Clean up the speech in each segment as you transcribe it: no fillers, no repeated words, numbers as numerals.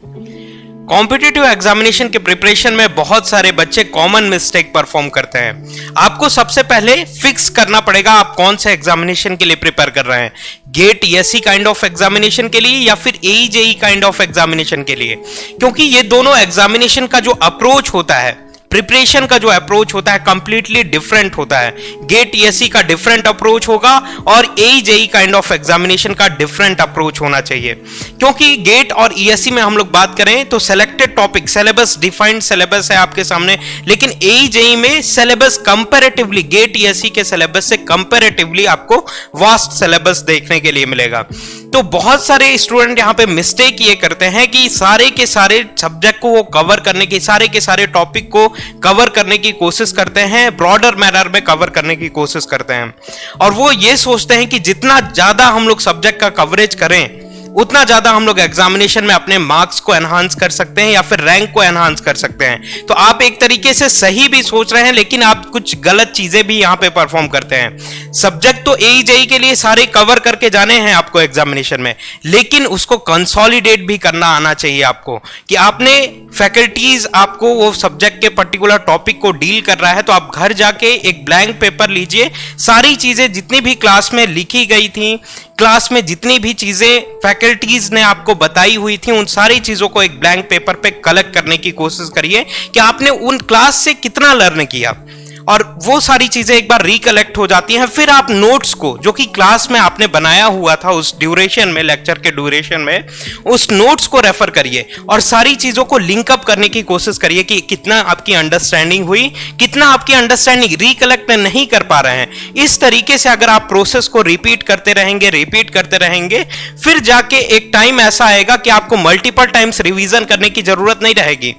Competitive examination के preparation में बहुत सारे बच्चे कॉमन मिस्टेक परफॉर्म करते हैं। आपको सबसे पहले फिक्स करना पड़ेगा आप कौन से एग्जामिनेशन के लिए प्रिपेयर कर रहे हैं, gate ESC kind of examination के लिए या फिर एईजेई काइंड ऑफ एग्जामिनेशन के लिए, क्योंकि ये दोनों एग्जामिनेशन का जो अप्रोच होता है, प्रिपरेशन का जो अप्रोच होता है कंप्लीटली डिफरेंट होता है। गेट ईएससी का डिफरेंट अप्रोच होगा और एईजेई काइंड ऑफ एग्जामिनेशन का डिफरेंट अप्रोच होना चाहिए, क्योंकि गेट और ईएससी में हम लोग बात करें तो selected topic, syllabus defined syllabus है आपके सामने, लेकिन एईजेई में सिलेबस कंपैरेटिवली गेट ईएससी के सिलेबस से कंपैरेटिवली आपको वास्ट सिलेबस देखने के लिए मिलेगा। तो बहुत सारे स्टूडेंट यहां पे मिस्टेक ये करते हैं कि सारे के सारे सब्जेक्ट को वो कवर करने की, सारे के सारे टॉपिक को कवर करने की कोशिश करते हैं, ब्रॉडर मैनर में कवर करने की कोशिश करते हैं, और वो ये सोचते हैं कि जितना ज्यादा हम लोग सब्जेक्ट का कवरेज करें उतना ज्यादा हम लोग एग्जामिनेशन में अपने मार्क्स को एनहांस कर सकते हैं या फिर रैंक को एनहांस कर सकते हैं। तो आप एक तरीके से सही भी सोच रहे हैं, लेकिन आप कुछ गलत चीजें भी यहां पे परफॉर्म करते हैं। सब्जेक्ट तो एईजेई के लिए सारे कवर करके जाने हैं आपको एग्जामिनेशन में, लेकिन उसको कंसोलिडेट भी करना आना चाहिए आपको, कि आपने फैकल्टीज आपको वो सब्जेक्ट के पर्टिकुलर टॉपिक को डील कर रहा है, तो आप घर जाके एक ब्लैंक पेपर लीजिए, सारी चीजें जितनी भी क्लास में लिखी गई थी, क्लास में जितनी भी चीजें फैकल्टीज ने आपको बताई हुई थी, उन सारी चीजों को एक ब्लैंक पेपर पे कलेक्ट करने की कोशिश करिए कि आपने उन क्लास से कितना लर्न किया, और वो सारी चीजें एक बार रिकलेक्ट हो जाती हैं। फिर आप नोट्स को जो कि क्लास में आपने बनाया हुआ था उस ड्यूरेशन में, लेक्चर के ड्यूरेशन में, उस नोट्स को रेफर करिए और सारी चीजों को लिंकअप करने की कोशिश करिए कि कितना आपकी अंडरस्टैंडिंग हुई, कितना आपकी अंडरस्टैंडिंग रिकलेक्ट नहीं कर पा रहे हैं। इस तरीके से अगर आप प्रोसेस को रिपीट करते रहेंगे, फिर जाके एक टाइम ऐसा आएगा कि आपको मल्टीपल टाइम्स रिवीजन करने की जरूरत नहीं रहेगी।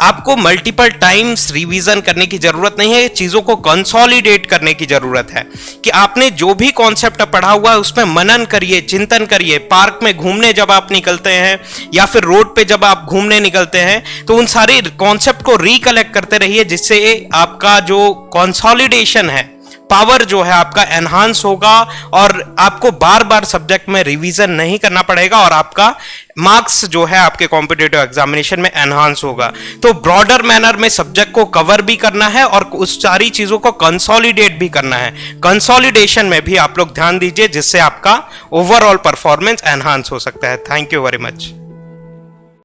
आपको मल्टीपल टाइम्स रिवीजन करने की जरूरत नहीं है, चीजों को कंसोलिडेट करने की जरूरत है कि आपने जो भी कॉन्सेप्ट पढ़ा हुआ है उसमें मनन करिए, चिंतन करिए। पार्क में घूमने जब आप निकलते हैं या फिर रोड पे जब आप घूमने निकलते हैं तो उन सारे कॉन्सेप्ट को रिकलेक्ट करते रहिए, जिससे आपका जो कंसोलिडेशन है, पावर जो है आपका एनहांस होगा और आपको बार बार सब्जेक्ट में रिवीजन नहीं करना पड़ेगा और आपका मार्क्स जो है आपके कॉम्पिटिटिव एग्जामिनेशन में एनहांस होगा। तो ब्रॉडर मैनर में सब्जेक्ट को कवर भी करना है और उस सारी चीजों को कंसोलिडेट भी करना है। कंसोलिडेशन में भी आप लोग ध्यान दीजिए, जिससे आपका ओवरऑल परफॉर्मेंस एनहांस हो सकता है। Thank you very much.